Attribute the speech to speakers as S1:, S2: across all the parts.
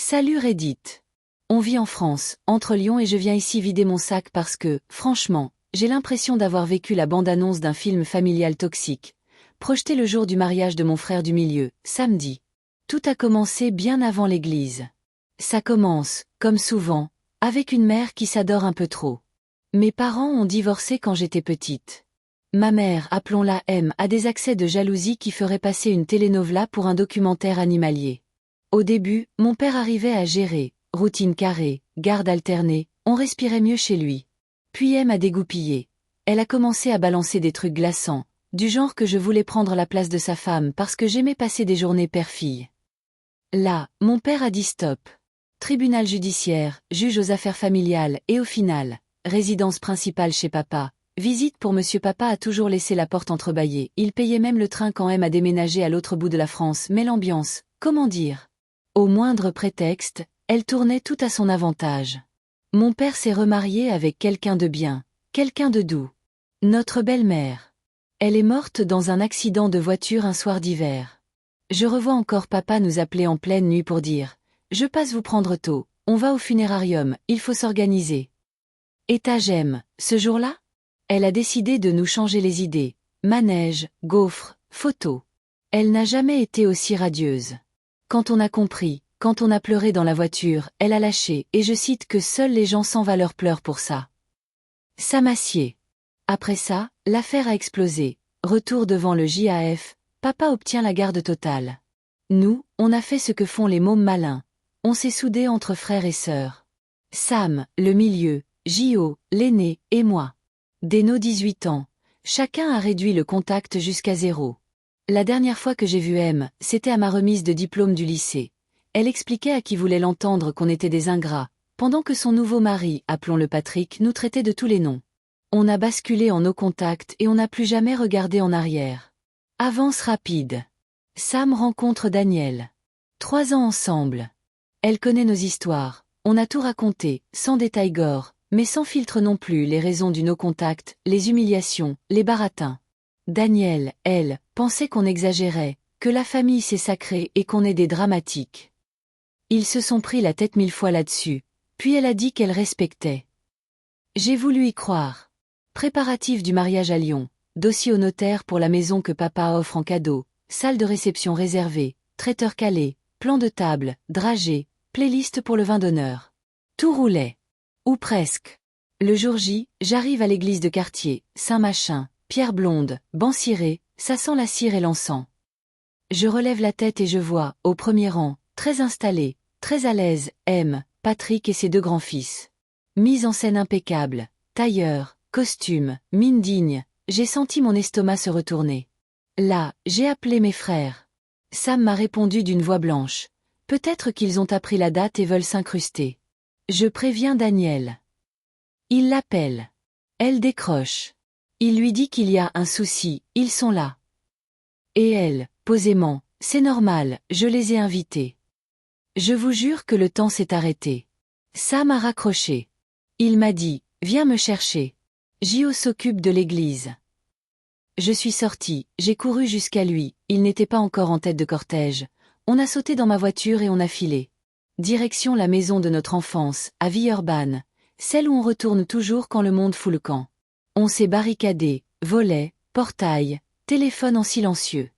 S1: Salut Reddit. On vit en France, entre Lyon et je viens ici vider mon sac parce que, franchement, j'ai l'impression d'avoir vécu la bande-annonce d'un film familial toxique, projeté le jour du mariage de mon frère du milieu, samedi. Tout a commencé bien avant l'église. Ça commence, comme souvent, avec une mère qui s'adore un peu trop. Mes parents ont divorcé quand j'étais petite. Ma mère, appelons-la M, a des accès de jalousie qui feraient passer une telenovela pour un documentaire animalier. Au début, mon père arrivait à gérer, routine carrée, garde alternée, on respirait mieux chez lui. Puis M a dégoupillé. Elle a commencé à balancer des trucs glaçants, du genre que je voulais prendre la place de sa femme parce que j'aimais passer des journées père-fille. Là, mon père a dit stop. Tribunal judiciaire, juge aux affaires familiales et au final, résidence principale chez papa. Visite pour monsieur papa a toujours laissé la porte entrebâillée, il payait même le train quand M a déménagé à l'autre bout de la France, mais l'ambiance, comment dire? Au moindre prétexte, elle tournait tout à son avantage. Mon père s'est remarié avec quelqu'un de bien, quelqu'un de doux. Notre belle-mère. Elle est morte dans un accident de voiture un soir d'hiver. Je revois encore papa nous appeler en pleine nuit pour dire « Je passe vous prendre tôt, on va au funérarium, il faut s'organiser. » Étage M, ce jour-là? Elle a décidé de nous changer les idées. Manège, gaufres, photos. Elle n'a jamais été aussi radieuse. Quand on a compris, quand on a pleuré dans la voiture, elle a lâché, et je cite que seuls les gens sans valeur pleurent pour ça. Ça m'assied. Après ça, l'affaire a explosé. Retour devant le JAF, papa obtient la garde totale. Nous, on a fait ce que font les mômes malins. On s'est soudés entre frères et sœurs. Sam, le milieu, Jo, l'aîné, et moi. Dès nos 18 ans, chacun a réduit le contact jusqu'à 0. La dernière fois que j'ai vu M, c'était à ma remise de diplôme du lycée. Elle expliquait à qui voulait l'entendre qu'on était des ingrats, pendant que son nouveau mari, appelons-le Patrick, nous traitait de tous les noms. On a basculé en no contact et on n'a plus jamais regardé en arrière. Avance rapide. Sam rencontre Daniel. 3 ans ensemble. Elle connaît nos histoires, on a tout raconté, sans détail gore, mais sans filtre non plus les raisons du no contact, les humiliations, les baratins. Daniel, elle, pensait qu'on exagérait, que la famille c'est sacré et qu'on est des dramatiques. Ils se sont pris la tête 1000 fois là-dessus, puis elle a dit qu'elle respectait. J'ai voulu y croire. Préparatifs du mariage à Lyon, dossier au notaire pour la maison que papa offre en cadeau, salle de réception réservée, traiteur calé, plan de table, dragée, playlist pour le vin d'honneur. Tout roulait. Ou presque. Le jour J, j'arrive à l'église de quartier, Saint-Machin, pierre blonde, banc ciré, ça sent la cire et l'encens. Je relève la tête et je vois, au premier rang, très installé, très à l'aise, M, Patrick et ses 2 grands-fils. Mise en scène impeccable, tailleur, costume, mine digne, j'ai senti mon estomac se retourner. Là, j'ai appelé mes frères. Sam m'a répondu d'une voix blanche. Peut-être qu'ils ont appris la date et veulent s'incruster. Je préviens Daniel. Il l'appelle. Elle décroche. Il lui dit qu'il y a un souci, ils sont là. Et elle, posément, c'est normal, je les ai invités. Je vous jure que le temps s'est arrêté. Sam a raccroché. Il m'a dit, viens me chercher. Jo s'occupe de l'église. Je suis sortie, j'ai couru jusqu'à lui, il n'était pas encore en tête de cortège. On a sauté dans ma voiture et on a filé. Direction la maison de notre enfance, à Villeurbanne, celle où on retourne toujours quand le monde fout le camp. On s'est barricadé, volets, portail, téléphone en silencieux.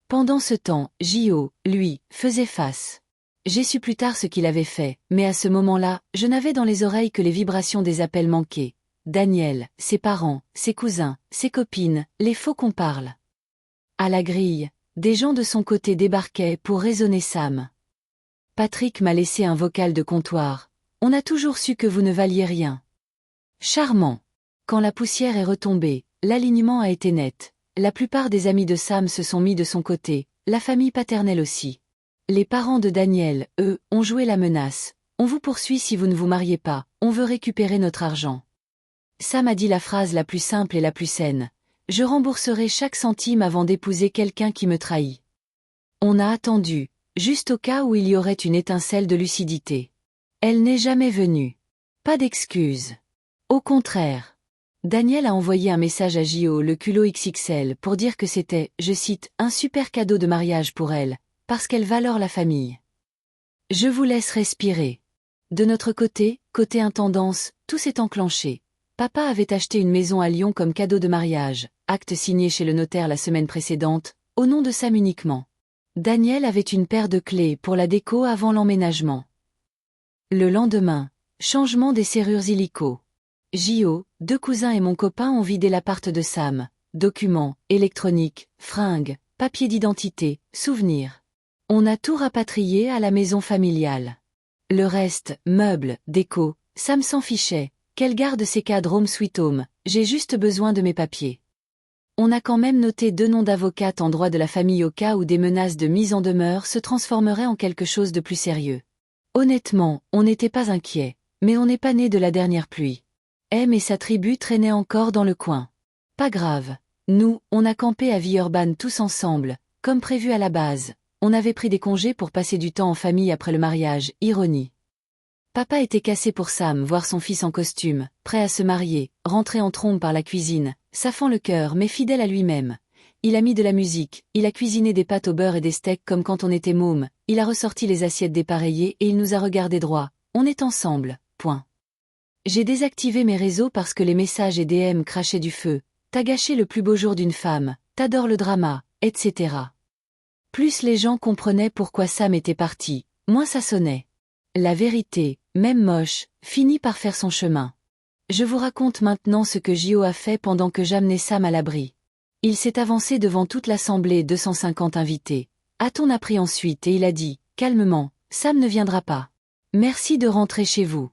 S1: Pendant ce temps, Jo, lui, faisait face. J'ai su plus tard ce qu'il avait fait, mais à ce moment-là, je n'avais dans les oreilles que les vibrations des appels manqués. Daniel, ses parents, ses cousins, ses copines, les faux qu'on parle. À la grille, des gens de son côté débarquaient pour raisonner Sam. Patrick m'a laissé un vocal de comptoir. On a toujours su que vous ne valiez rien. Charmant. Quand la poussière est retombée, l'alignement a été net. La plupart des amis de Sam se sont mis de son côté, la famille paternelle aussi. Les parents de Daniel, eux, ont joué la menace. On vous poursuit si vous ne vous mariez pas, on veut récupérer notre argent. Sam a dit la phrase la plus simple et la plus saine. Je rembourserai chaque centime avant d'épouser quelqu'un qui me trahit. On a attendu, juste au cas où il y aurait une étincelle de lucidité. Elle n'est jamais venue. Pas d'excuse. Au contraire. Daniel a envoyé un message à Jo le culot XXL pour dire que c'était, je cite, un super cadeau de mariage pour elle, parce qu'elle valore la famille. Je vous laisse respirer. De notre côté, côté intendance, tout s'est enclenché. Papa avait acheté une maison à Lyon comme cadeau de mariage, acte signé chez le notaire la semaine précédente, au nom de Sam uniquement. Daniel avait une paire de clés pour la déco avant l'emménagement. Le lendemain, changement des serrures illico. Gio, 2 cousins et mon copain ont vidé l'appart de Sam. Documents, électronique, fringues, papiers d'identité, souvenirs. On a tout rapatrié à la maison familiale. Le reste, meubles, déco, Sam s'en fichait. Qu'elle garde ses cadres home sweet home, j'ai juste besoin de mes papiers. On a quand même noté 2 noms d'avocates en droit de la famille au cas où des menaces de mise en demeure se transformeraient en quelque chose de plus sérieux. Honnêtement, on n'était pas inquiet, mais on n'est pas né de la dernière pluie. M et sa tribu traînaient encore dans le coin. Pas grave. Nous, on a campé à Villeurbanne tous ensemble, comme prévu à la base. On avait pris des congés pour passer du temps en famille après le mariage, ironie. Papa était cassé pour Sam voir son fils en costume, prêt à se marier, rentré en trombe par la cuisine, s'affant le cœur mais fidèle à lui-même. Il a mis de la musique, il a cuisiné des pâtes au beurre et des steaks comme quand on était môme, il a ressorti les assiettes dépareillées et il nous a regardé droit. On est ensemble, point. J'ai désactivé mes réseaux parce que les messages et DM crachaient du feu. T'as gâché le plus beau jour d'une femme, t'adores le drama, etc. Plus les gens comprenaient pourquoi Sam était parti, moins ça sonnait. La vérité, même moche, finit par faire son chemin. Je vous raconte maintenant ce que Gio a fait pendant que j'amenais Sam à l'abri. Il s'est avancé devant toute l'assemblée 250 invités. A-t-on appris ensuite et il a dit, calmement, Sam ne viendra pas. Merci de rentrer chez vous.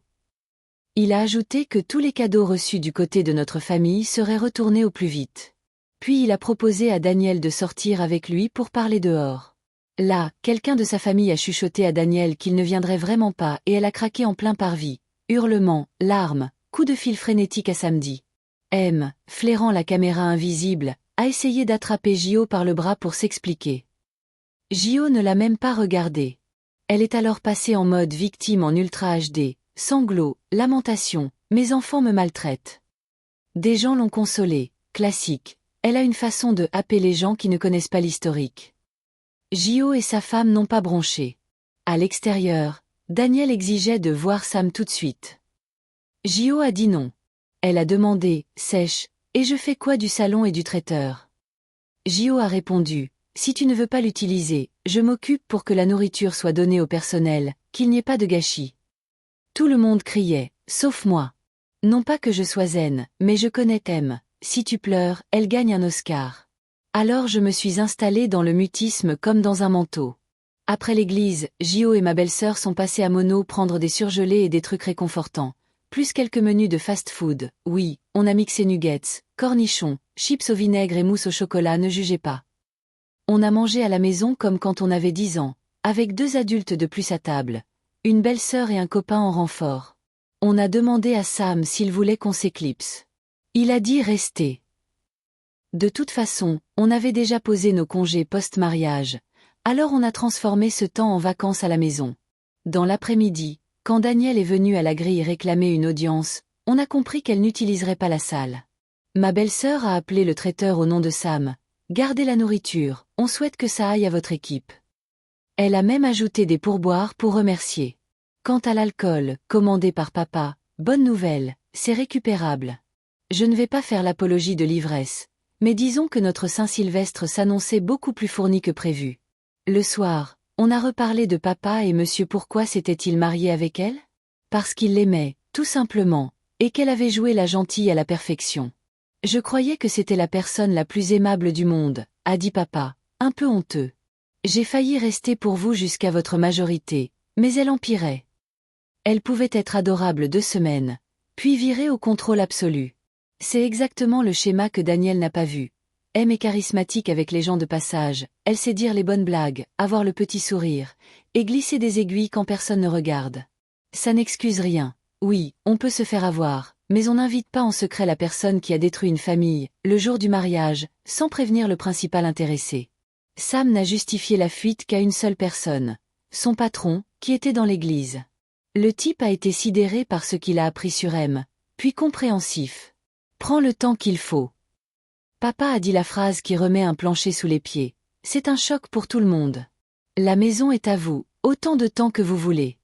S1: Il a ajouté que tous les cadeaux reçus du côté de notre famille seraient retournés au plus vite. Puis il a proposé à Daniel de sortir avec lui pour parler dehors. Là, quelqu'un de sa famille a chuchoté à Daniel qu'il ne viendrait vraiment pas et elle a craqué en plein parvis. Hurlements, larmes, coups de fil frénétiques à samedi. M, flairant la caméra invisible, a essayé d'attraper Gio par le bras pour s'expliquer. Gio ne l'a même pas regardé. Elle est alors passée en mode victime en Ultra HD. Sanglots, lamentations, mes enfants me maltraitent. Des gens l'ont consolée, classique. Elle a une façon de happer les gens qui ne connaissent pas l'historique. Gio et sa femme n'ont pas bronché. À l'extérieur, Daniel exigeait de voir Sam tout de suite. Gio a dit non. Elle a demandé, sèche, et je fais quoi du salon et du traiteur? Gio a répondu, si tu ne veux pas l'utiliser, je m'occupe pour que la nourriture soit donnée au personnel, qu'il n'y ait pas de gâchis. Tout le monde criait, sauf moi. Non pas que je sois zen, mais je connais M. Si tu pleures, elle gagne un Oscar. Alors je me suis installée dans le mutisme comme dans un manteau. Après l'église, Gio et ma belle-sœur sont passés à Mono prendre des surgelés et des trucs réconfortants. Plus quelques menus de fast-food. Oui, on a mixé nuggets, cornichons, chips au vinaigre et mousse au chocolat, ne jugez pas. On a mangé à la maison comme quand on avait 10 ans, avec 2 adultes de plus à table. Une belle-sœur et un copain en renfort. On a demandé à Sam s'il voulait qu'on s'éclipse. Il a dit rester. De toute façon, on avait déjà posé nos congés post-mariage, alors on a transformé ce temps en vacances à la maison. Dans l'après-midi, quand Daniel est venu à la grille réclamer une audience, on a compris qu'elle n'utiliserait pas la salle. Ma belle-sœur a appelé le traiteur au nom de Sam. Gardez la nourriture, on souhaite que ça aille à votre équipe. Elle a même ajouté des pourboires pour remercier. Quant à l'alcool, commandé par papa, bonne nouvelle, c'est récupérable. Je ne vais pas faire l'apologie de l'ivresse, mais disons que notre Saint-Sylvestre s'annonçait beaucoup plus fourni que prévu. Le soir, on a reparlé de papa et monsieur pourquoi s'était-il marié avec elle? Parce qu'il l'aimait, tout simplement, et qu'elle avait joué la gentille à la perfection. Je croyais que c'était la personne la plus aimable du monde, a dit papa, un peu honteux. J'ai failli rester pour vous jusqu'à votre majorité, mais elle empirait. Elle pouvait être adorable 2 semaines, puis virer au contrôle absolu. C'est exactement le schéma que Daniel n'a pas vu. M est charismatique avec les gens de passage, elle sait dire les bonnes blagues, avoir le petit sourire, et glisser des aiguilles quand personne ne regarde. Ça n'excuse rien. Oui, on peut se faire avoir, mais on n'invite pas en secret la personne qui a détruit une famille, le jour du mariage, sans prévenir le principal intéressé. Sam n'a justifié la fuite qu'à une seule personne, son patron, qui était dans l'église. Le type a été sidéré par ce qu'il a appris sur M, puis compréhensif. Prends le temps qu'il faut. Papa a dit la phrase qui remet un plancher sous les pieds. C'est un choc pour tout le monde. La maison est à vous, Autant de temps que vous voulez.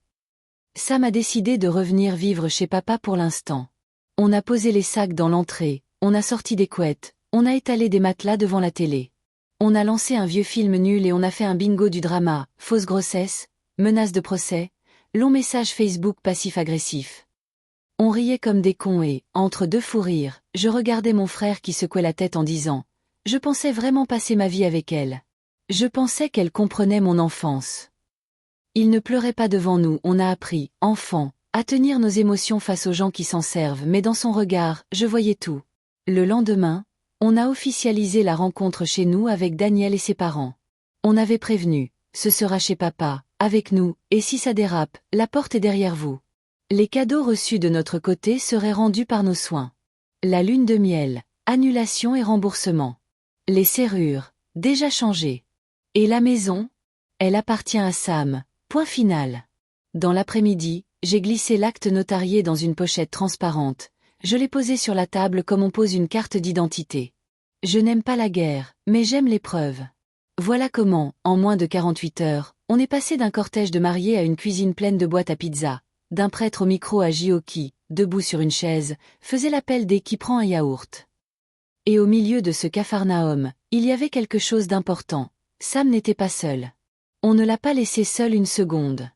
S1: Sam a décidé de revenir vivre chez papa pour l'instant. On a posé les sacs dans l'entrée, on a sorti des couettes, on a étalé des matelas devant la télé. On a lancé un vieux film nul et on a fait un bingo du drama, fausse grossesse, menace de procès, long message Facebook passif-agressif. On riait comme des cons et, entre deux fous rires, je regardais mon frère qui secouait la tête en disant « Je pensais vraiment passer ma vie avec elle. Je pensais qu'elle comprenait mon enfance. » Il ne pleurait pas devant nous, on a appris, enfant, à tenir nos émotions face aux gens qui s'en servent, mais dans son regard, je voyais tout. Le lendemain, on a officialisé la rencontre chez nous avec Daniel et ses parents. On avait prévenu, ce sera chez papa, avec nous, et si ça dérape, la porte est derrière vous. Les cadeaux reçus de notre côté seraient rendus par nos soins. La lune de miel, annulation et remboursement. Les serrures, déjà changées. Et la maison? Elle appartient à Sam. Point final. Dans l'après-midi, j'ai glissé l'acte notarié dans une pochette transparente. Je l'ai posé sur la table comme on pose une carte d'identité. Je n'aime pas la guerre, mais j'aime l'épreuve. Voilà comment, en moins de 48 heures, on est passé d'un cortège de mariés à une cuisine pleine de boîtes à pizza, d'un prêtre au micro à Gio qui, debout sur une chaise, faisait l'appel des qui prend un yaourt. Et au milieu de ce capharnaüm, il y avait quelque chose d'important. Sam n'était pas seul. On ne l'a pas laissé seul une seconde.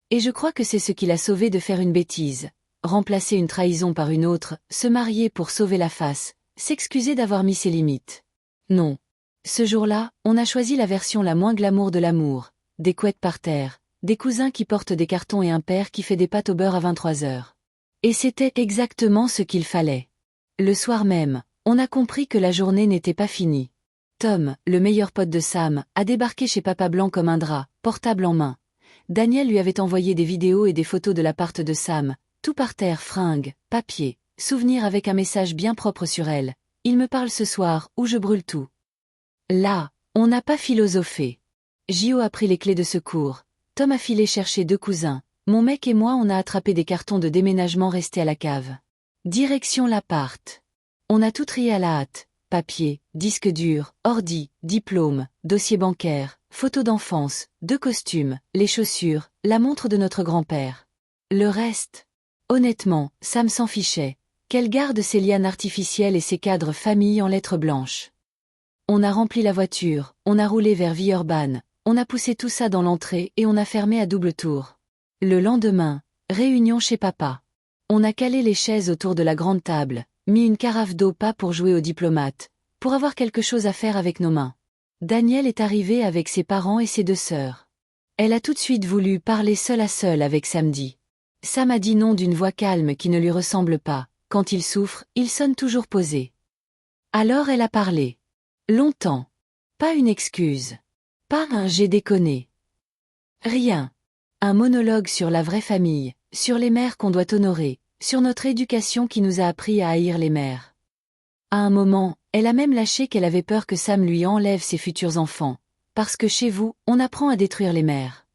S1: Et je crois que c'est ce qui l'a sauvé de faire une bêtise. Remplacer une trahison par une autre, se marier pour sauver la face, s'excuser d'avoir mis ses limites. Non. Ce jour-là, on a choisi la version la moins glamour de l'amour. Des couettes par terre, des cousins qui portent des cartons et un père qui fait des pâtes au beurre à 23 heures. Et c'était exactement ce qu'il fallait. Le soir même, on a compris que la journée n'était pas finie. Tom, le meilleur pote de Sam, a débarqué chez Papa blanc comme un drap, portable en main. Daniel lui avait envoyé des vidéos et des photos de l'appart de Sam, tout par terre, fringues, papier, souvenirs avec un message bien propre sur elle. Il me parle ce soir, ou je brûle tout. Là, on n'a pas philosophé. Gio a pris les clés de secours. Tom a filé chercher 2 cousins. Mon mec et moi on a attrapé des cartons de déménagement restés à la cave. Direction l'appart. On a tout trié à la hâte. Papier, disque dur, ordi, diplôme, dossier bancaire, photos d'enfance, 2 costumes, les chaussures, la montre de notre grand-père. Le reste? Honnêtement, Sam s'en fichait. Qu'elle garde ses lianes artificielles et ses cadres famille en lettres blanches. On a rempli la voiture, on a roulé vers Villeurbanne, on a poussé tout ça dans l'entrée et on a fermé à double tour. Le lendemain, réunion chez papa. On a calé les chaises autour de la grande table, mis une carafe d'eau pas pour jouer au diplomate, pour avoir quelque chose à faire avec nos mains. Daniel est arrivé avec ses parents et ses 2 sœurs. Elle a tout de suite voulu parler seule à seule avec Samedi. Sam a dit non d'une voix calme qui ne lui ressemble pas. Quand il souffre, il sonne toujours posé. Alors elle a parlé. Longtemps. Pas une excuse. Pas un « j'ai déconné ». Rien. Un monologue sur la vraie famille, sur les mères qu'on doit honorer, sur notre éducation qui nous a appris à haïr les mères. À un moment, elle a même lâché qu'elle avait peur que Sam lui enlève ses futurs enfants, parce que chez vous, on apprend à détruire les mères.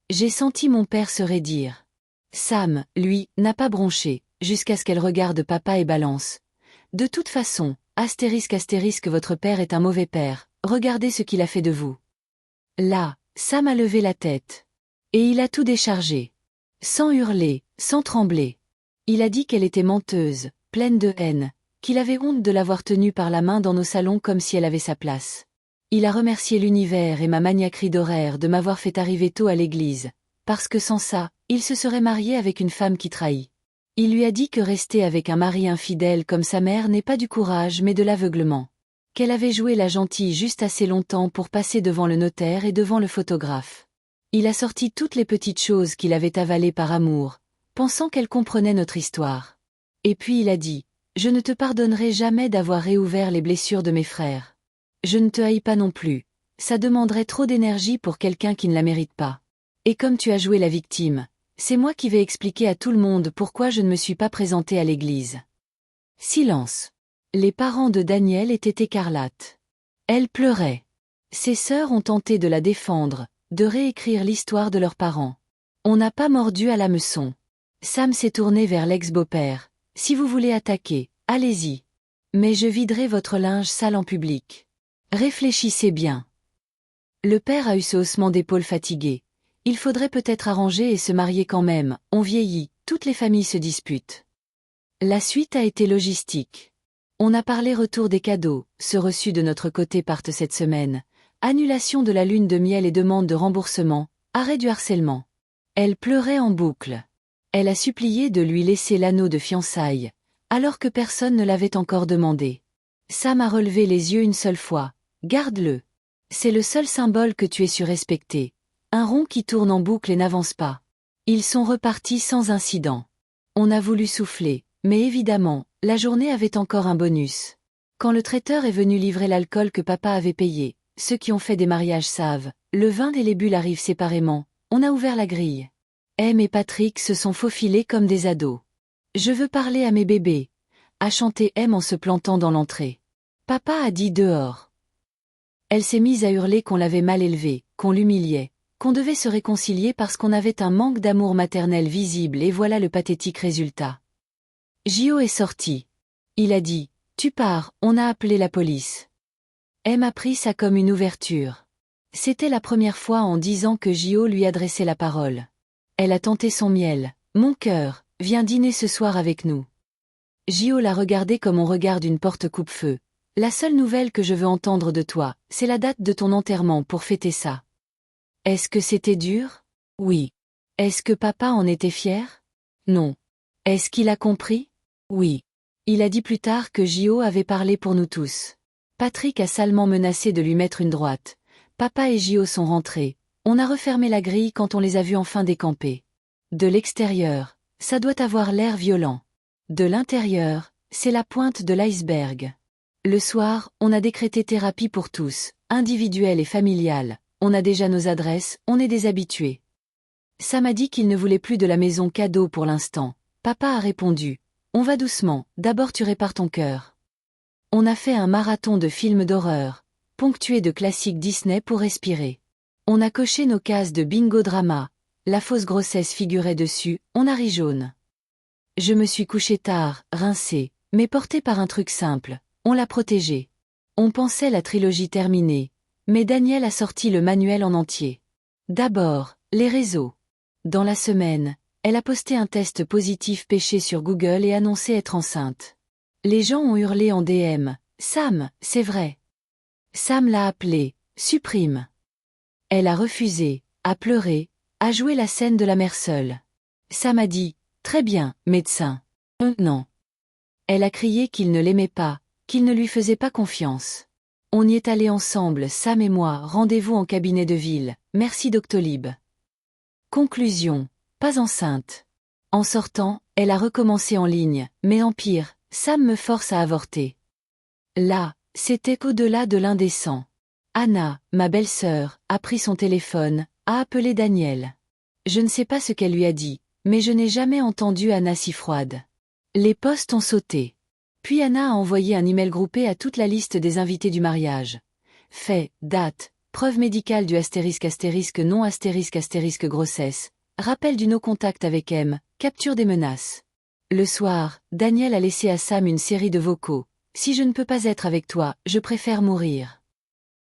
S1: J'ai senti mon père se raidir. Sam, lui, n'a pas bronché, jusqu'à ce qu'elle regarde papa et balance. De toute façon, astérisque astérisque votre père est un mauvais père, regardez ce qu'il a fait de vous. Là, Sam a levé la tête. Et il a tout déchargé. Sans hurler, sans trembler. Il a dit qu'elle était menteuse, pleine de haine, qu'il avait honte de l'avoir tenue par la main dans nos salons comme si elle avait sa place. Il a remercié l'univers et ma maniaquerie d'horaire de m'avoir fait arriver tôt à l'église, parce que sans ça, il se serait marié avec une femme qui trahit. Il lui a dit que rester avec un mari infidèle comme sa mère n'est pas du courage mais de l'aveuglement. Qu'elle avait joué la gentille juste assez longtemps pour passer devant le notaire et devant le photographe. Il a sorti toutes les petites choses qu'il avait avalées par amour, pensant qu'elle comprenait notre histoire. Et puis il a dit, « Je ne te pardonnerai jamais d'avoir réouvert les blessures de mes frères. Je ne te haïs pas non plus, ça demanderait trop d'énergie pour quelqu'un qui ne la mérite pas. Et comme tu as joué la victime, c'est moi qui vais expliquer à tout le monde pourquoi je ne me suis pas présentée à l'église. » Silence. Les parents de Daniel étaient écarlates. Elle pleurait. Ses sœurs ont tenté de la défendre, de réécrire l'histoire de leurs parents. On n'a pas mordu à l'hameçon. Sam s'est tourné vers l'ex-beau-père. « Si vous voulez attaquer, allez-y. Mais je viderai votre linge sale en public. Réfléchissez bien. » Le père a eu ce haussement d'épaule fatigué. Il faudrait peut-être arranger et se marier quand même, on vieillit, toutes les familles se disputent. La suite a été logistique. On a parlé retour des cadeaux, ceux reçus de notre côté partent cette semaine, annulation de la lune de miel et demande de remboursement, arrêt du harcèlement. Elle pleurait en boucle. Elle a supplié de lui laisser l'anneau de fiançailles, alors que personne ne l'avait encore demandé. Sam a relevé les yeux une seule fois. Garde-le. C'est le seul symbole que tu aies su respecter. Un rond qui tourne en boucle et n'avance pas. Ils sont repartis sans incident. On a voulu souffler, mais évidemment, la journée avait encore un bonus. Quand le traiteur est venu livrer l'alcool que papa avait payé, ceux qui ont fait des mariages savent, le vin et les bulles arrivent séparément, on a ouvert la grille. Em et Patrick se sont faufilés comme des ados. Je veux parler à mes bébés, a chanté Em en se plantant dans l'entrée. Papa a dit dehors. Elle s'est mise à hurler qu'on l'avait mal élevé, qu'on l'humiliait, qu'on devait se réconcilier parce qu'on avait un manque d'amour maternel visible et voilà le pathétique résultat. Gio est sorti. Il a dit, tu pars, on a appelé la police. Em a pris ça comme une ouverture. C'était la première fois en 10 ans que Gio lui adressait la parole. Elle a tenté son miel. Mon cœur, viens dîner ce soir avec nous. Gio l'a regardé comme on regarde une porte coupe-feu. La seule nouvelle que je veux entendre de toi, c'est la date de ton enterrement pour fêter ça. Est-ce que c'était dur? Oui. Est-ce que papa en était fier? Non. Est-ce qu'il a compris? Oui. Il a dit plus tard que Gio avait parlé pour nous tous. Patrick a salement menacé de lui mettre une droite. Papa et Gio sont rentrés. On a refermé la grille quand on les a vus enfin décamper. De l'extérieur, ça doit avoir l'air violent. De l'intérieur, c'est la pointe de l'iceberg. Le soir, on a décrété thérapie pour tous, individuelle et familiale. On a déjà nos adresses, on est des habitués. Sam a dit qu'il ne voulait plus de la maison cadeau pour l'instant. Papa a répondu, on va doucement, d'abord tu répares ton cœur. On a fait un marathon de films d'horreur, ponctué de classiques Disney pour respirer. On a coché nos cases de bingo drama, la fausse grossesse figurait dessus, on a ri jaune. Je me suis couché tard, rincé, mais porté par un truc simple, on l'a protégé. On pensait la trilogie terminée, mais Daniel a sorti le manuel en entier. D'abord, les réseaux. Dans la semaine, elle a posté un test positif péché sur Google et annoncé être enceinte. Les gens ont hurlé en DM, Sam, c'est vrai. Sam l'a appelé, supprime. Elle a refusé, a pleuré, a joué la scène de la mère seule. Sam a dit, très bien, médecin. Non. Elle a crié qu'il ne l'aimait pas, qu'il ne lui faisait pas confiance. On y est allés ensemble, Sam et moi, rendez-vous en cabinet de ville, merci Doctolib. Conclusion, pas enceinte. En sortant, elle a recommencé en ligne, mais en pire, Sam me force à avorter. Là, c'était au-delà de l'indécent. Anna, ma belle-sœur, a pris son téléphone, a appelé Daniel. Je ne sais pas ce qu'elle lui a dit, mais je n'ai jamais entendu Anna si froide. Les postes ont sauté. Puis Anna a envoyé un email groupé à toute la liste des invités du mariage. Fait, date, preuve médicale du *** non *** grossesse, rappel du no-contact avec M, capture des menaces. Le soir, Daniel a laissé à Sam une série de vocaux. Si je ne peux pas être avec toi, je préfère mourir.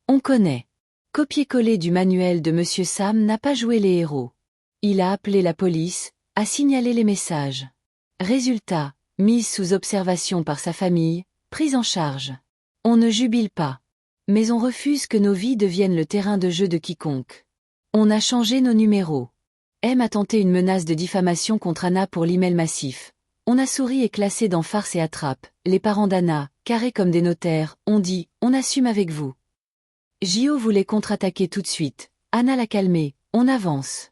S1: On connaît. Copier-coller du manuel de Monsieur Sam n'a pas joué les héros. Il a appelé la police, a signalé les messages. Résultat, mise sous observation par sa famille, prise en charge. On ne jubile pas. Mais on refuse que nos vies deviennent le terrain de jeu de quiconque. On a changé nos numéros. M a tenté une menace de diffamation contre Anna pour l'email massif. On a souri et classé dans farce et attrape. Les parents d'Anna, carrés comme des notaires, ont dit « on assume avec vous ». Gio voulait contre-attaquer tout de suite. Anna l'a calmé, on avance.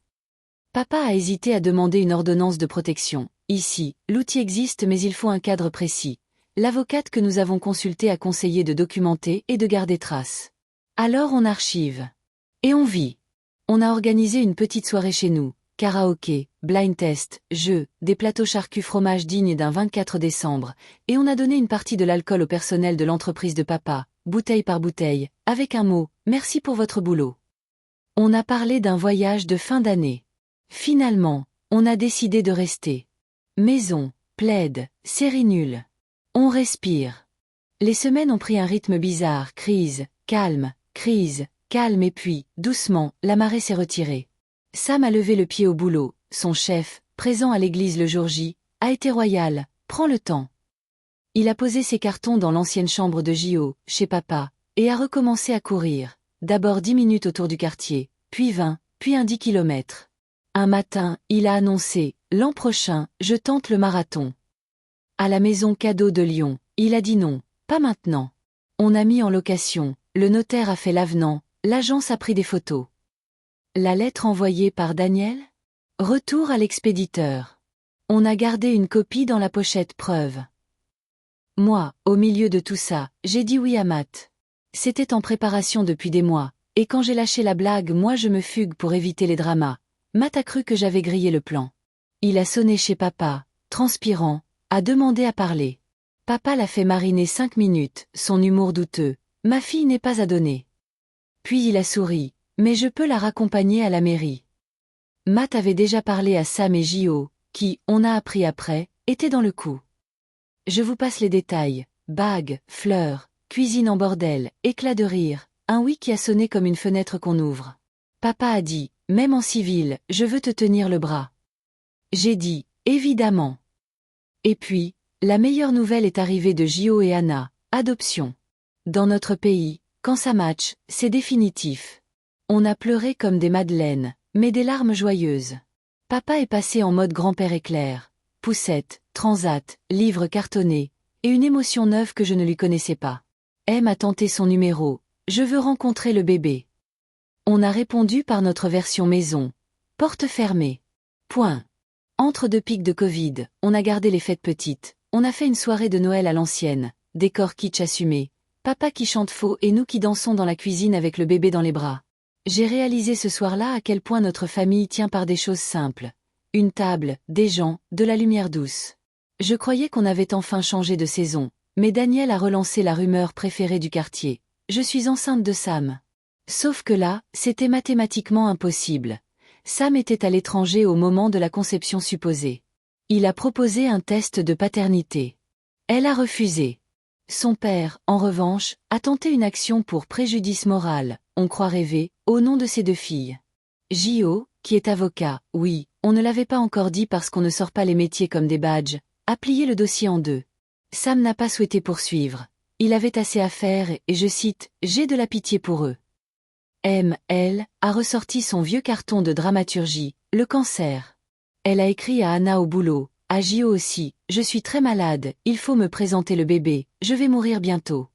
S1: Papa a hésité à demander une ordonnance de protection. Ici, l'outil existe mais il faut un cadre précis. L'avocate que nous avons consultée a conseillé de documenter et de garder trace. Alors on archive. Et on vit. On a organisé une petite soirée chez nous. Karaoké, blind test, jeux, des plateaux charcuts fromage dignes d'un 24 décembre, et on a donné une partie de l'alcool au personnel de l'entreprise de papa, bouteille par bouteille, avec un mot, merci pour votre boulot. On a parlé d'un voyage de fin d'année. Finalement, on a décidé de rester. Maison, plaid, série nulle. On respire. Les semaines ont pris un rythme bizarre, crise, calme, et puis, doucement, la marée s'est retirée. Sam a levé le pied au boulot, son chef, présent à l'église le jour J, a été royal, prends le temps. Il a posé ses cartons dans l'ancienne chambre de J.O., chez papa, et a recommencé à courir, d'abord 10 minutes autour du quartier, puis 20, puis un 10 kilomètres. Un matin, il a annoncé, l'an prochain, je tente le marathon. À la maison cadeau de Lyon, il a dit non, pas maintenant. On a mis en location, le notaire a fait l'avenant, l'agence a pris des photos. La lettre envoyée par Daniel? Retour à l'expéditeur. On a gardé une copie dans la pochette preuve. Moi, au milieu de tout ça, j'ai dit oui à Matt. C'était en préparation depuis des mois, et quand j'ai lâché la blague, moi je me fugue pour éviter les dramas. Matt a cru que j'avais grillé le plan. Il a sonné chez papa, transpirant, a demandé à parler. Papa l'a fait mariner 5 minutes, son humour douteux. Ma fille n'est pas à donner. Puis il a souri, mais je peux la raccompagner à la mairie. Matt avait déjà parlé à Sam et J.O., qui, on a appris après, étaient dans le coup. Je vous passe les détails, bagues, fleurs, cuisine en bordel, éclat de rire, un oui qui a sonné comme une fenêtre qu'on ouvre. Papa a dit, même en civil, je veux te tenir le bras. J'ai dit, évidemment. Et puis, la meilleure nouvelle est arrivée de J.O. et Anna, adoption. Dans notre pays, quand ça match, c'est définitif. On a pleuré comme des madeleines, mais des larmes joyeuses. Papa est passé en mode grand-père éclair. Poussette, transat, livre cartonné, et une émotion neuve que je ne lui connaissais pas. M a tenté son numéro, je veux rencontrer le bébé. On a répondu par notre version maison. Porte fermée. Point. Entre deux pics de Covid, on a gardé les fêtes petites, on a fait une soirée de Noël à l'ancienne, décor kitsch assumé, papa qui chante faux et nous qui dansons dans la cuisine avec le bébé dans les bras. J'ai réalisé ce soir-là à quel point notre famille tient par des choses simples. Une table, des gens, de la lumière douce. Je croyais qu'on avait enfin changé de saison, mais Daniel a relancé la rumeur préférée du quartier. Je suis enceinte de Sam. Sauf que là, c'était mathématiquement impossible. Sam était à l'étranger au moment de la conception supposée. Il a proposé un test de paternité. Elle a refusé. Son père, en revanche, a tenté une action pour préjudice moral, on croit rêver, au nom de ses 2 filles. J.O., qui est avocat, oui, on ne l'avait pas encore dit parce qu'on ne sort pas les métiers comme des badges, a plié le dossier en 2. Sam n'a pas souhaité poursuivre. Il avait assez à faire et je cite, « J'ai de la pitié pour eux ». M, elle, a ressorti son vieux carton de dramaturgie, le cancer. Elle a écrit à Anna au boulot, à J.O. aussi, « Je suis très malade, il faut me présenter le bébé, je vais mourir bientôt ».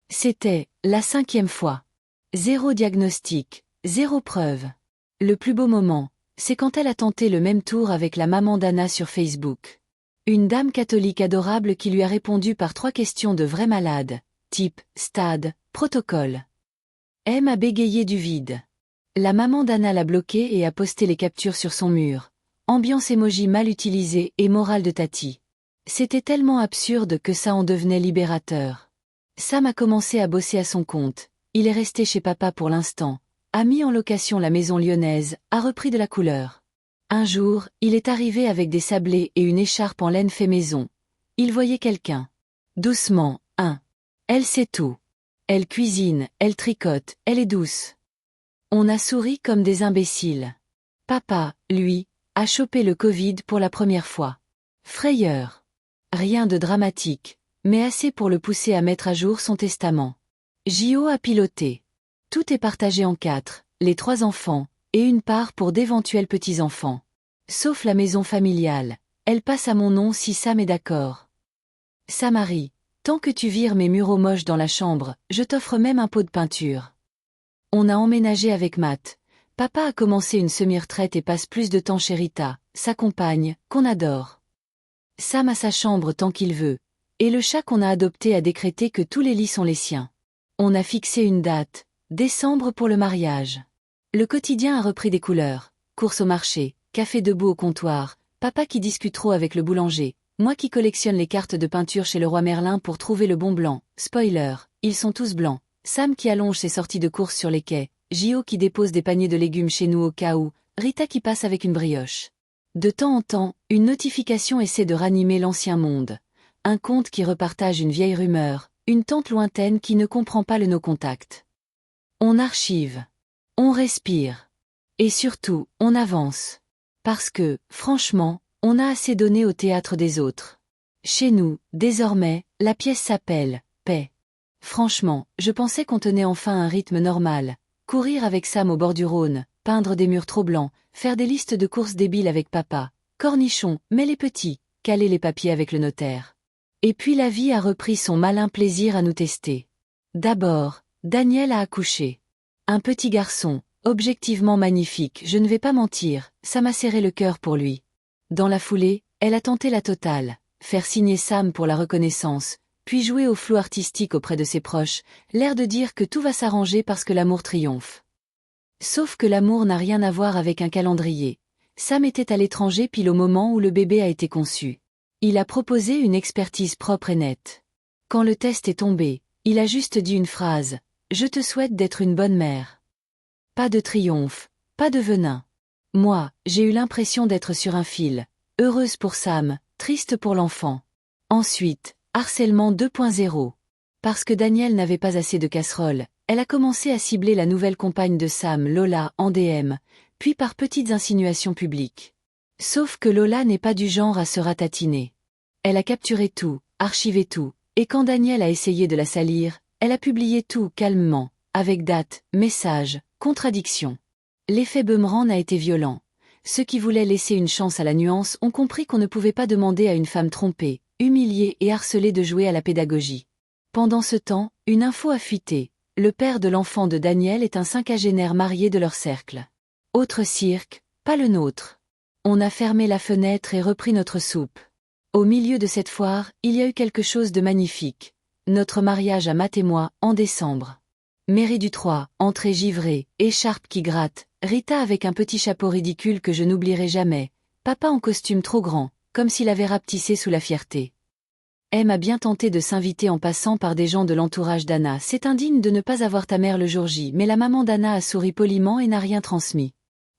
S1: C'était, la 5e fois. 0 diagnostic, 0 preuve. Le plus beau moment, c'est quand elle a tenté le même tour avec la maman d'Anna sur Facebook. Une dame catholique adorable qui lui a répondu par 3 questions de vrai malade, type, stade, protocole. M a bégayé du vide. La maman d'Anna l'a bloqué et a posté les captures sur son mur. Ambiance emoji mal utilisée et morale de Tati. C'était tellement absurde que ça en devenait libérateur. Sam a commencé à bosser à son compte, il est resté chez papa pour l'instant, a mis en location la maison lyonnaise, a repris de la couleur. Un jour, il est arrivé avec des sablés et une écharpe en laine fait maison. Il voyait quelqu'un. Doucement, hein. Elle sait tout. Elle cuisine, elle tricote, elle est douce. On a souri comme des imbéciles. Papa, lui, a chopé le Covid pour la première fois. Frayeur. Rien de dramatique, mais assez pour le pousser à mettre à jour son testament. J.O. a piloté. Tout est partagé en 4, les 3 enfants, et une part pour d'éventuels petits-enfants. Sauf la maison familiale, elle passe à mon nom si Sam est d'accord. Samari, tant que tu vires mes muraux moches dans la chambre, je t'offre même un pot de peinture. On a emménagé avec Matt. Papa a commencé une semi-retraite et passe plus de temps chez Rita, sa compagne, qu'on adore. Sam a sa chambre tant qu'il veut, et le chat qu'on a adopté a décrété que tous les lits sont les siens. On a fixé une date, décembre pour le mariage. Le quotidien a repris des couleurs, course au marché, café debout au comptoir, papa qui discute trop avec le boulanger, moi qui collectionne les cartes de peinture chez le roi Merlin pour trouver le bon blanc, spoiler, ils sont tous blancs, Sam qui allonge ses sorties de course sur les quais, J.O. qui dépose des paniers de légumes chez nous au cas où, Rita qui passe avec une brioche. De temps en temps, une notification essaie de ranimer l'ancien monde. Un compte qui repartage une vieille rumeur, une tante lointaine qui ne comprend pas le no-contact. On archive. On respire. Et surtout, on avance. Parce que, franchement, on a assez donné au théâtre des autres. Chez nous, désormais, la pièce s'appelle « Paix ». Franchement, je pensais qu'on tenait enfin un rythme normal. Courir avec Sam au bord du Rhône, peindre des murs trop blancs, faire des listes de courses débiles avec papa, cornichons, mais les petits, caler les papiers avec le notaire. Et puis la vie a repris son malin plaisir à nous tester. D'abord, Daniel a accouché. Un petit garçon, objectivement magnifique, je ne vais pas mentir, ça m'a serré le cœur pour lui. Dans la foulée, elle a tenté la totale, faire signer Sam pour la reconnaissance, puis jouer au flou artistique auprès de ses proches, l'air de dire que tout va s'arranger parce que l'amour triomphe. Sauf que l'amour n'a rien à voir avec un calendrier. Sam était à l'étranger pile au moment où le bébé a été conçu. Il a proposé une expertise propre et nette. Quand le test est tombé, il a juste dit une phrase, « Je te souhaite d'être une bonne mère ». Pas de triomphe, pas de venin. Moi, j'ai eu l'impression d'être sur un fil, heureuse pour Sam, triste pour l'enfant. Ensuite, harcèlement 2.0. Parce que Daniel n'avait pas assez de casseroles, elle a commencé à cibler la nouvelle compagne de Sam, Lola, en DM, puis par petites insinuations publiques. Sauf que Lola n'est pas du genre à se ratatiner. Elle a capturé tout, archivé tout, et quand Daniel a essayé de la salir, elle a publié tout calmement, avec date, message, contradiction. L'effet boomerang a été violent. Ceux qui voulaient laisser une chance à la nuance ont compris qu'on ne pouvait pas demander à une femme trompée, humiliée et harcelée de jouer à la pédagogie. Pendant ce temps, une info a fuité. Le père de l'enfant de Daniel est un quinquagénaire marié de leur cercle. Autre cirque, pas le nôtre. On a fermé la fenêtre et repris notre soupe. Au milieu de cette foire, il y a eu quelque chose de magnifique. Notre mariage à Matt et moi, en décembre. Mairie du Troyes, entrée givrée, écharpe qui gratte, Rita avec un petit chapeau ridicule que je n'oublierai jamais, papa en costume trop grand, comme s'il avait rapetissé sous la fierté. M a bien tenté de s'inviter en passant par des gens de l'entourage d'Anna. C'est indigne de ne pas avoir ta mère le jour J, mais la maman d'Anna a souri poliment et n'a rien transmis.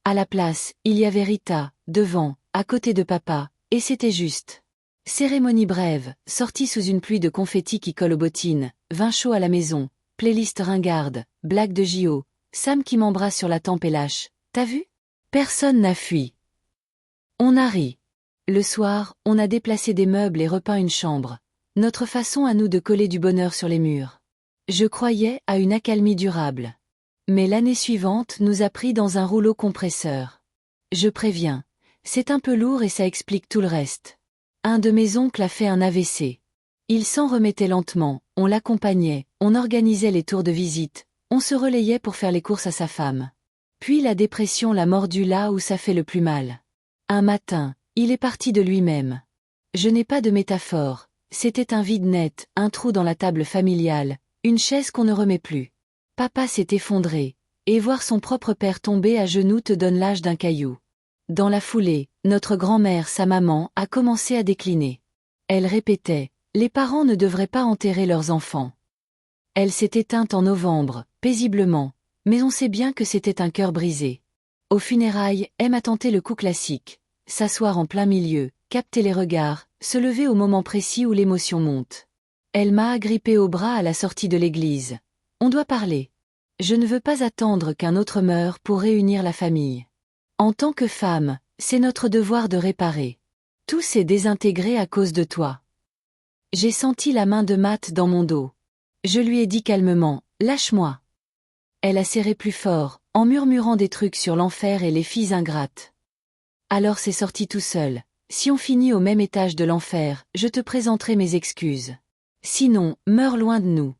S1: À la place, il y avait Rita, devant, à côté de papa, et c'était juste. Cérémonie brève, sortie sous une pluie de confettis qui colle aux bottines, vin chaud à la maison, playlist ringarde, blague de JO, Sam qui m'embrasse sur la tempe et lâche. T'as vu? Personne n'a fui. On a ri. Le soir, on a déplacé des meubles et repeint une chambre. Notre façon à nous de coller du bonheur sur les murs. Je croyais à une accalmie durable. Mais l'année suivante nous a pris dans un rouleau compresseur. Je préviens. C'est un peu lourd et ça explique tout le reste. Un de mes oncles a fait un AVC. Il s'en remettait lentement, on l'accompagnait, on organisait les tours de visite, on se relayait pour faire les courses à sa femme. Puis la dépression l'a mordu là où ça fait le plus mal. Un matin, il est parti de lui-même. Je n'ai pas de métaphore, c'était un vide net, un trou dans la table familiale, une chaise qu'on ne remet plus. Papa s'est effondré, et voir son propre père tomber à genoux te donne l'âge d'un caillou. Dans la foulée, notre grand-mère, sa maman, a commencé à décliner. Elle répétait, les parents ne devraient pas enterrer leurs enfants. Elle s'est éteinte en novembre, paisiblement, mais on sait bien que c'était un cœur brisé. Aux funérailles, M a tenté le coup classique, s'asseoir en plein milieu, capter les regards, se lever au moment précis où l'émotion monte. Elle m'a agrippé au bras à la sortie de l'église. On doit parler. Je ne veux pas attendre qu'un autre meure pour réunir la famille. En tant que femme, c'est notre devoir de réparer. Tout s'est désintégré à cause de toi. J'ai senti la main de Matt dans mon dos. Je lui ai dit calmement, lâche-moi. Elle a serré plus fort, en murmurant des trucs sur l'enfer et les filles ingrates. Alors c'est sorti tout seul. Si on finit au même étage de l'enfer, je te présenterai mes excuses. Sinon, meurs loin de nous.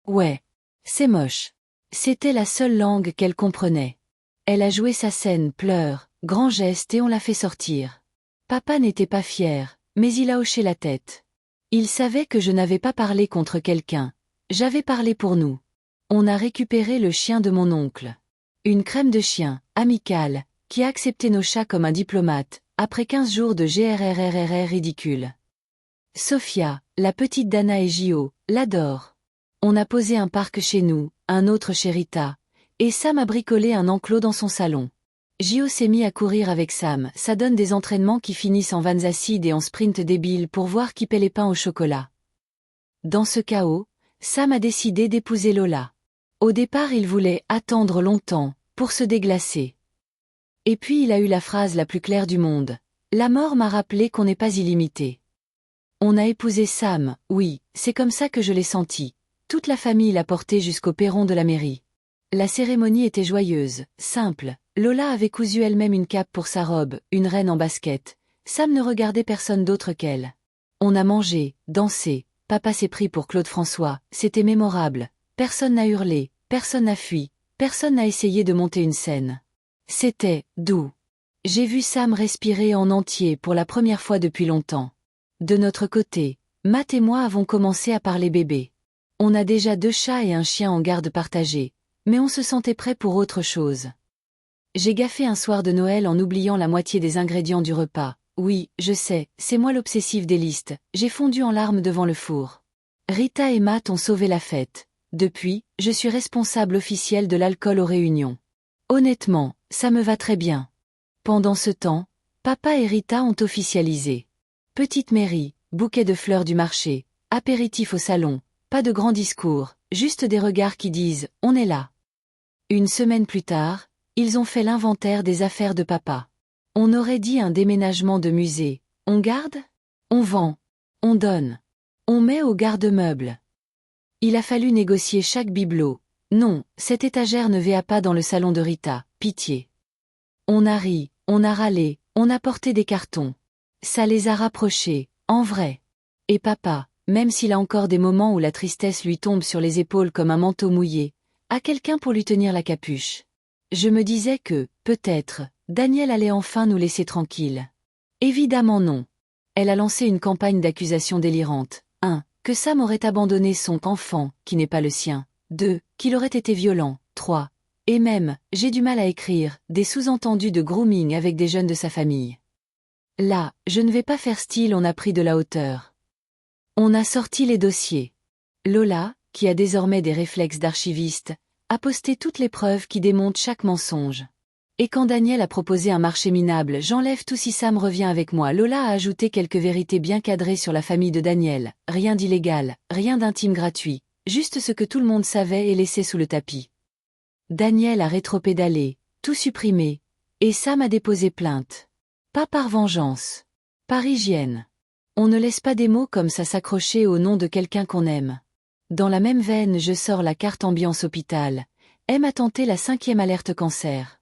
S1: Ouais. C'est moche. C'était la seule langue qu'elle comprenait. Elle a joué sa scène, pleure, grand geste et on l'a fait sortir. Papa n'était pas fier, mais il a hoché la tête. Il savait que je n'avais pas parlé contre quelqu'un. J'avais parlé pour nous. On a récupéré le chien de mon oncle. Une crème de chien, amicale, qui a accepté nos chats comme un diplomate, après 15 jours de GRRRR ridicule. Sophia, la petite d'Anna et Gio, l'adore. On a posé un parc chez nous, un autre chez Rita, et Sam a bricolé un enclos dans son salon. Gio s'est mis à courir avec Sam, ça donne des entraînements qui finissent en vannes acides et en sprint débile pour voir qui paie les pains au chocolat. Dans ce chaos, Sam a décidé d'épouser Lola. Au départ il voulait attendre longtemps, pour se déglacer. Et puis il a eu la phrase la plus claire du monde. La mort m'a rappelé qu'on n'est pas illimité. On a épousé Sam, oui, c'est comme ça que je l'ai senti. Toute la famille l'a porté jusqu'au perron de la mairie. La cérémonie était joyeuse, simple. Lola avait cousu elle-même une cape pour sa robe, une reine en basket. Sam ne regardait personne d'autre qu'elle. On a mangé, dansé, papa s'est pris pour Claude François, c'était mémorable. Personne n'a hurlé, personne n'a fui, personne n'a essayé de monter une scène. C'était doux. J'ai vu Sam respirer en entier pour la première fois depuis longtemps. De notre côté, Matt et moi avons commencé à parler bébé. On a déjà 2 chats et un chien en garde partagée, mais on se sentait prêt pour autre chose. J'ai gaffé un soir de Noël en oubliant la moitié des ingrédients du repas. Oui, je sais, c'est moi l'obsessive des listes, j'ai fondu en larmes devant le four. Rita et Matt ont sauvé la fête. Depuis, je suis responsable officielle de l'alcool aux réunions. Honnêtement, ça me va très bien. Pendant ce temps, papa et Rita ont officialisé. Petite mairie, bouquet de fleurs du marché, apéritif au salon, pas de grands discours, juste des regards qui disent « on est là ». Une semaine plus tard, ils ont fait l'inventaire des affaires de papa. On aurait dit un déménagement de musée. On garde? On vend. On donne. On met au garde-meubles. Il a fallu négocier chaque bibelot. Non, cette étagère ne va pas dans le salon de Rita, pitié. On a ri, on a râlé, on a porté des cartons. Ça les a rapprochés, en vrai. Et papa, même s'il a encore des moments où la tristesse lui tombe sur les épaules comme un manteau mouillé, a quelqu'un pour lui tenir la capuche. Je me disais que, peut-être, Danielle allait enfin nous laisser tranquilles. Évidemment non. Elle a lancé une campagne d'accusations délirantes. 1. Que Sam aurait abandonné son enfant, qui n'est pas le sien. 2. Qu'il aurait été violent. 3. Et même, j'ai du mal à écrire, des sous-entendus de grooming avec des jeunes de sa famille. Là, je ne vais pas faire style on a pris de la hauteur. On a sorti les dossiers. Lola, qui a désormais des réflexes d'archiviste, a posté toutes les preuves qui démontent chaque mensonge. Et quand Daniel a proposé un marché minable, j'enlève tout si Sam revient avec moi. Lola a ajouté quelques vérités bien cadrées sur la famille de Daniel, rien d'illégal, rien d'intime gratuit, juste ce que tout le monde savait et laissé sous le tapis. Daniel a rétropédalé, tout supprimé, et Sam a déposé plainte. Pas par vengeance. Par hygiène. On ne laisse pas des mots comme ça s'accrocher au nom de quelqu'un qu'on aime. Dans la même veine, je sors la carte ambiance hôpital. M a tenté la 5e alerte cancer.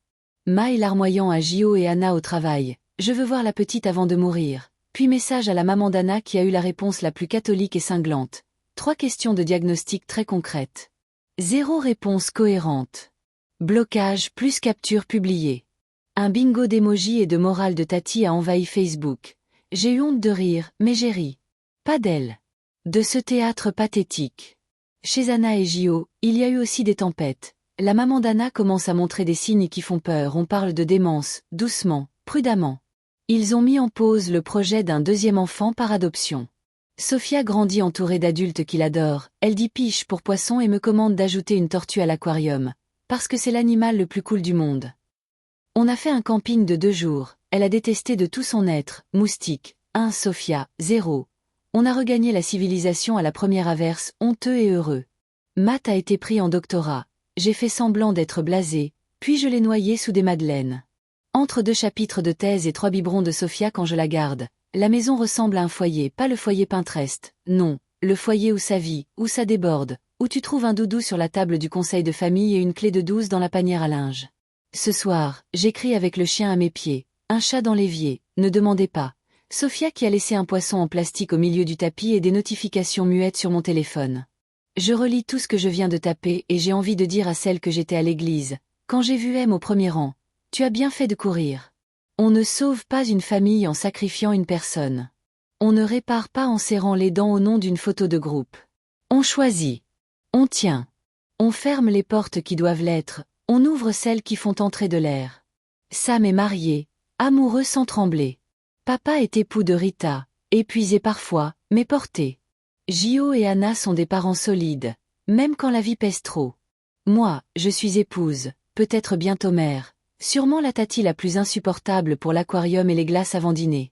S1: Maï larmoyant à Gio et Anna au travail. Je veux voir la petite avant de mourir. Puis message à la maman d'Anna qui a eu la réponse la plus catholique et cinglante. 3 questions de diagnostic très concrètes. 0 réponse cohérente. Blocage plus capture publiée. Un bingo d'émojis et de morale de Tati a envahi Facebook. J'ai eu honte de rire, mais j'ai ri. Pas d'elle. De ce théâtre pathétique. Chez Anna et Gio, il y a eu aussi des tempêtes. La maman d'Anna commence à montrer des signes qui font peur. On parle de démence, doucement, prudemment. Ils ont mis en pause le projet d'un 2e enfant par adoption. Sophia grandit entourée d'adultes qui l'adorent. Elle dit piche pour poisson et me commande d'ajouter une tortue à l'aquarium. Parce que c'est l'animal le plus cool du monde. On a fait un camping de 2 jours. Elle a détesté de tout son être. Moustique. 1 Sophia. 0. On a regagné la civilisation à la première averse, honteux et heureux. Matt a été pris en doctorat. J'ai fait semblant d'être blasé, puis je l'ai noyé sous des madeleines. Entre 2 chapitres de thèse et 3 biberons de Sophia quand je la garde, la maison ressemble à un foyer, pas le foyer Pinterest, non, le foyer où ça vit, où ça déborde, où tu trouves un doudou sur la table du conseil de famille et une clé de 12 dans la panière à linge. Ce soir, j'écris avec le chien à mes pieds, un chat dans l'évier, ne demandez pas. Sophia qui a laissé un poisson en plastique au milieu du tapis et des notifications muettes sur mon téléphone. Je relis tout ce que je viens de taper et j'ai envie de dire à celle que j'étais à l'église, quand j'ai vu M au premier rang, tu as bien fait de courir. On ne sauve pas une famille en sacrifiant une personne. On ne répare pas en serrant les dents au nom d'une photo de groupe. On choisit. On tient. On ferme les portes qui doivent l'être, on ouvre celles qui font entrer de l'air. Sam est marié, amoureux sans trembler. Papa est époux de Rita, épuisé parfois, mais porté. Gio et Anna sont des parents solides, même quand la vie pèse trop. Moi, je suis épouse, peut-être bientôt mère, sûrement la tati la plus insupportable pour l'aquarium et les glaces avant dîner.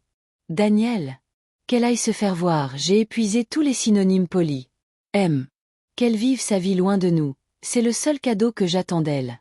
S1: Daniel. Qu'elle aille se faire voir, j'ai épuisé tous les synonymes polis. M. Qu'elle vive sa vie loin de nous, c'est le seul cadeau que j'attends d'elle.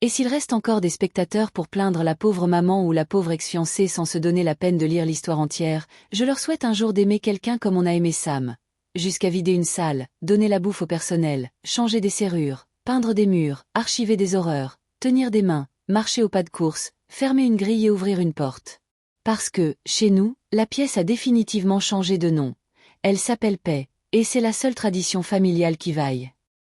S1: Et s'il reste encore des spectateurs pour plaindre la pauvre maman ou la pauvre ex-fiancée sans se donner la peine de lire l'histoire entière, je leur souhaite un jour d'aimer quelqu'un comme on a aimé Sam. Jusqu'à vider une salle, donner la bouffe au personnel, changer des serrures, peindre des murs, archiver des horreurs, tenir des mains, marcher au pas de course, fermer une grille et ouvrir une porte. Parce que, chez nous, la pièce a définitivement changé de nom. Elle s'appelle Paix, et c'est la seule tradition familiale qui vaille.